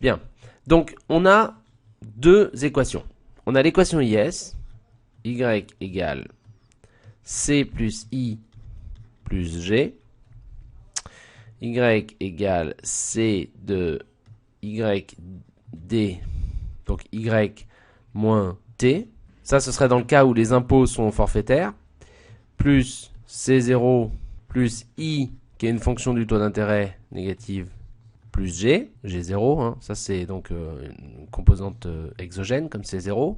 Bien. Donc, on a deux équations. On a l'équation IS, Y égale C plus I plus G. Y égale C de YD, donc Y moins T. Ça, ce serait dans le cas où les impôts sont forfaitaires, plus C0 plus I, qui est une fonction du taux d'intérêt négative, plus G, G0, hein, ça c'est donc une composante exogène comme C0.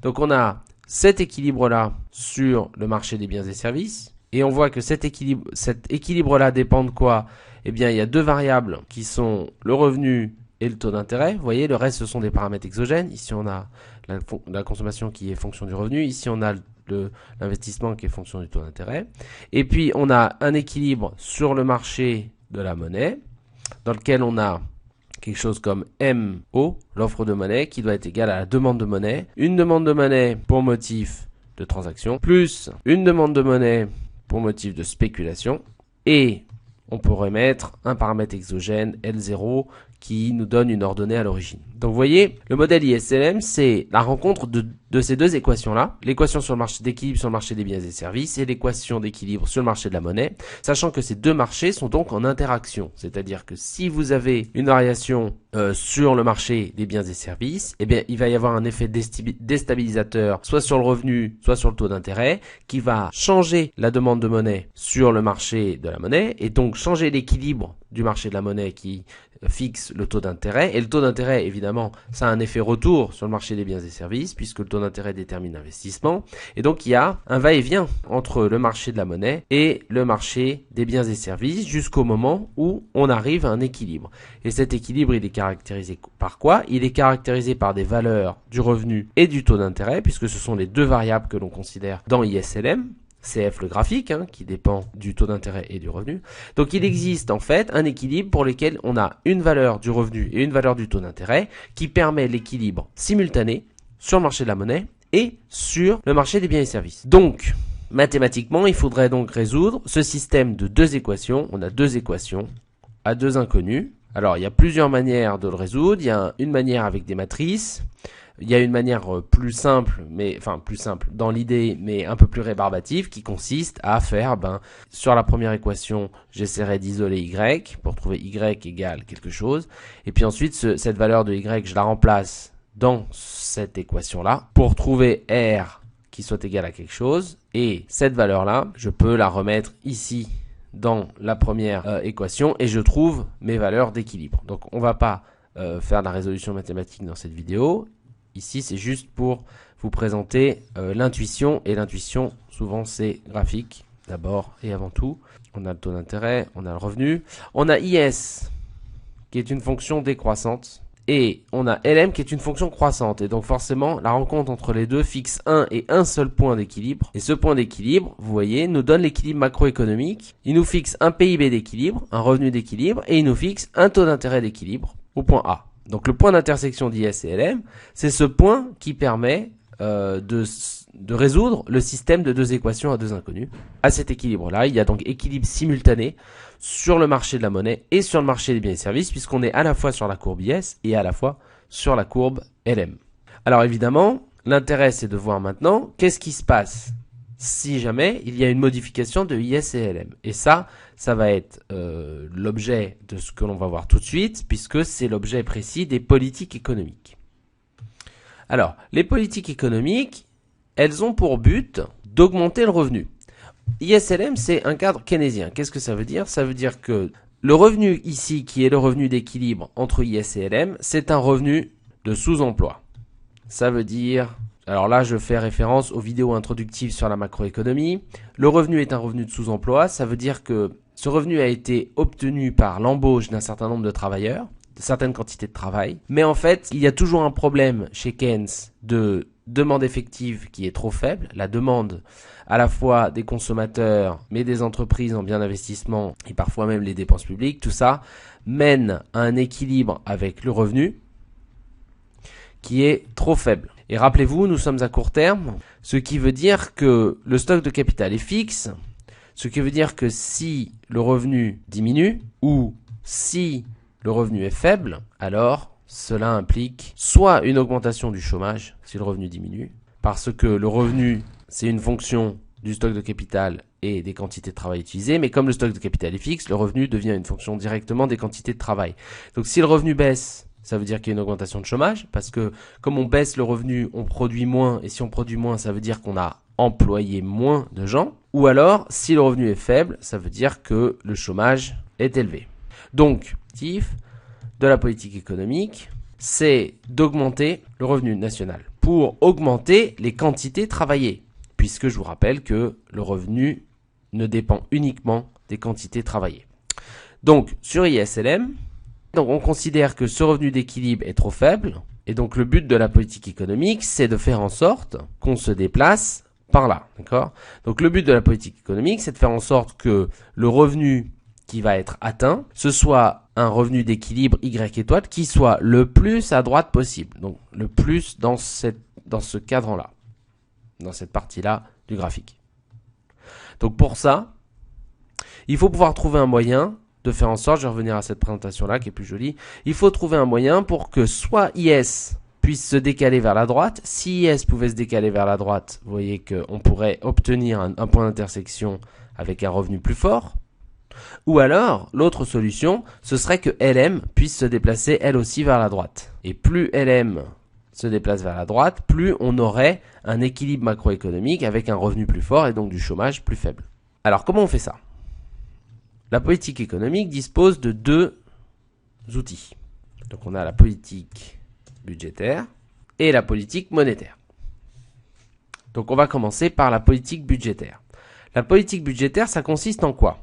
Donc on a cet équilibre-là sur le marché des biens et services, et on voit que cet équilibre-là dépend de quoi? Eh bien, il y a deux variables qui sont le revenu et le taux d'intérêt. Vous voyez, le reste, ce sont des paramètres exogènes. Ici, on a la consommation qui est fonction du revenu. Ici, on a l'investissement qui est fonction du taux d'intérêt. Et puis, on a un équilibre sur le marché de la monnaie, dans lequel on a quelque chose comme MO, l'offre de monnaie, qui doit être égale à la demande de monnaie. Une demande de monnaie pour motif de transaction, plus une demande de monnaie pour motif de spéculation. Et on pourrait mettre un paramètre exogène, L0, qui nous donne une ordonnée à l'origine. Donc vous voyez, le modèle ISLM, c'est la rencontre de ces deux équations-là, l'équation sur le marché d'équilibre sur le marché des biens et services et l'équation d'équilibre sur le marché de la monnaie, sachant que ces deux marchés sont donc en interaction. C'est-à-dire que si vous avez une variation sur le marché des biens et services, eh bien, il va y avoir un effet déstabilisateur, soit sur le revenu, soit sur le taux d'intérêt, qui va changer la demande de monnaie sur le marché de la monnaie, et donc changer l'équilibre du marché de la monnaie qui fixe le taux d'intérêt. Et le taux d'intérêt, évidemment, ça a un effet retour sur le marché des biens et services, puisque le taux d'intérêt détermine l'investissement. Et donc, il y a un va-et-vient entre le marché de la monnaie et le marché des biens et services, jusqu'au moment où on arrive à un équilibre. Et cet équilibre, il est caractérisé par quoi? Il est caractérisé par des valeurs du revenu et du taux d'intérêt, puisque ce sont les deux variables que l'on considère dans ISLM. CF le graphique, hein, qui dépend du taux d'intérêt et du revenu. Donc il existe en fait un équilibre pour lequel on a une valeur du revenu et une valeur du taux d'intérêt qui permet l'équilibre simultané sur le marché de la monnaie et sur le marché des biens et services. Donc, mathématiquement, il faudrait donc résoudre ce système de deux équations. On a deux équations à deux inconnus. Alors il y a plusieurs manières de le résoudre. Il y a une manière avec des matrices. Il y a une manière plus simple, plus simple dans l'idée, mais un peu plus rébarbative, qui consiste à faire, sur la première équation, j'essaierai d'isoler y pour trouver y égale quelque chose. Et puis ensuite, cette valeur de y, je la remplace dans cette équation-là pour trouver r qui soit égal à quelque chose. Et cette valeur-là, je peux la remettre ici dans la première équation et je trouve mes valeurs d'équilibre. Donc on va pas faire de la résolution mathématique dans cette vidéo. Ici, c'est juste pour vous présenter l'intuition. Et l'intuition, souvent, c'est graphique, d'abord et avant tout. On a le taux d'intérêt, on a le revenu. On a IS, qui est une fonction décroissante. Et on a LM, qui est une fonction croissante. Et donc, forcément, la rencontre entre les deux fixe un et un seul point d'équilibre. Et ce point d'équilibre, vous voyez, nous donne l'équilibre macroéconomique. Il nous fixe un PIB d'équilibre, un revenu d'équilibre. Et il nous fixe un taux d'intérêt d'équilibre au point A. Donc le point d'intersection d'IS et LM, c'est ce point qui permet de résoudre le système de deux équations à deux inconnus. À cet équilibre-là, il y a donc équilibre simultané sur le marché de la monnaie et sur le marché des biens et services, puisqu'on est à la fois sur la courbe IS et à la fois sur la courbe LM. Alors évidemment, l'intérêt c'est de voir maintenant qu'est-ce qui se passe si jamais il y a une modification de IS et LM. Et ça va être l'objet de ce que l'on va voir tout de suite, puisque c'est l'objet précis des politiques économiques. Alors, les politiques économiques, elles ont pour but d'augmenter le revenu. ISLM, c'est un cadre keynésien. Qu'est-ce que ça veut dire? Ça veut dire que le revenu ici, qui est le revenu d'équilibre entre IS et LM, c'est un revenu de sous-emploi. Ça veut dire... Alors là, je fais référence aux vidéos introductives sur la macroéconomie. Le revenu est un revenu de sous-emploi. Ça veut dire que ce revenu a été obtenu par l'embauche d'un certain nombre de travailleurs, de certaines quantités de travail. Mais en fait, il y a toujours un problème chez Keynes de demande effective qui est trop faible. La demande à la fois des consommateurs, mais des entreprises en biens d'investissement et parfois même les dépenses publiques, tout ça mène à un équilibre avec le revenu qui est trop faible. Et rappelez-vous, nous sommes à court terme, ce qui veut dire que le stock de capital est fixe, ce qui veut dire que si le revenu diminue ou si le revenu est faible, alors cela implique soit une augmentation du chômage, si le revenu diminue, parce que le revenu, c'est une fonction du stock de capital et des quantités de travail utilisées, mais comme le stock de capital est fixe, le revenu devient une fonction directement des quantités de travail. Donc si le revenu baisse, ça veut dire qu'il y a une augmentation de chômage, parce que comme on baisse le revenu, on produit moins, et si on produit moins, ça veut dire qu'on a employé moins de gens. Ou alors, si le revenu est faible, ça veut dire que le chômage est élevé. Donc, l'objectif de la politique économique, c'est d'augmenter le revenu national pour augmenter les quantités travaillées, puisque je vous rappelle que le revenu ne dépend uniquement des quantités travaillées. Donc, sur ISLM, on considère que ce revenu d'équilibre est trop faible, et donc le but de la politique économique, c'est de faire en sorte qu'on se déplace par là, d'accord ? Donc le but de la politique économique, c'est de faire en sorte que le revenu qui va être atteint, ce soit un revenu d'équilibre Y étoile qui soit le plus à droite possible. Donc le plus dans ce cadre-là, dans cette partie-là du graphique. Donc pour ça, il faut pouvoir trouver un moyen de faire en sorte, je vais revenir à cette présentation-là qui est plus jolie, il faut trouver un moyen pour que soit IS puisse se décaler vers la droite. Si IS pouvait se décaler vers la droite, vous voyez qu'on pourrait obtenir un point d'intersection avec un revenu plus fort. Ou alors, l'autre solution, ce serait que LM puisse se déplacer elle aussi vers la droite. Et plus LM se déplace vers la droite, plus on aurait un équilibre macroéconomique avec un revenu plus fort et donc du chômage plus faible. Alors, comment on fait ça ? La politique économique dispose de deux outils. Donc, on a la politique budgétaire et la politique monétaire. Donc, on va commencer par la politique budgétaire. La politique budgétaire, ça consiste en quoi ?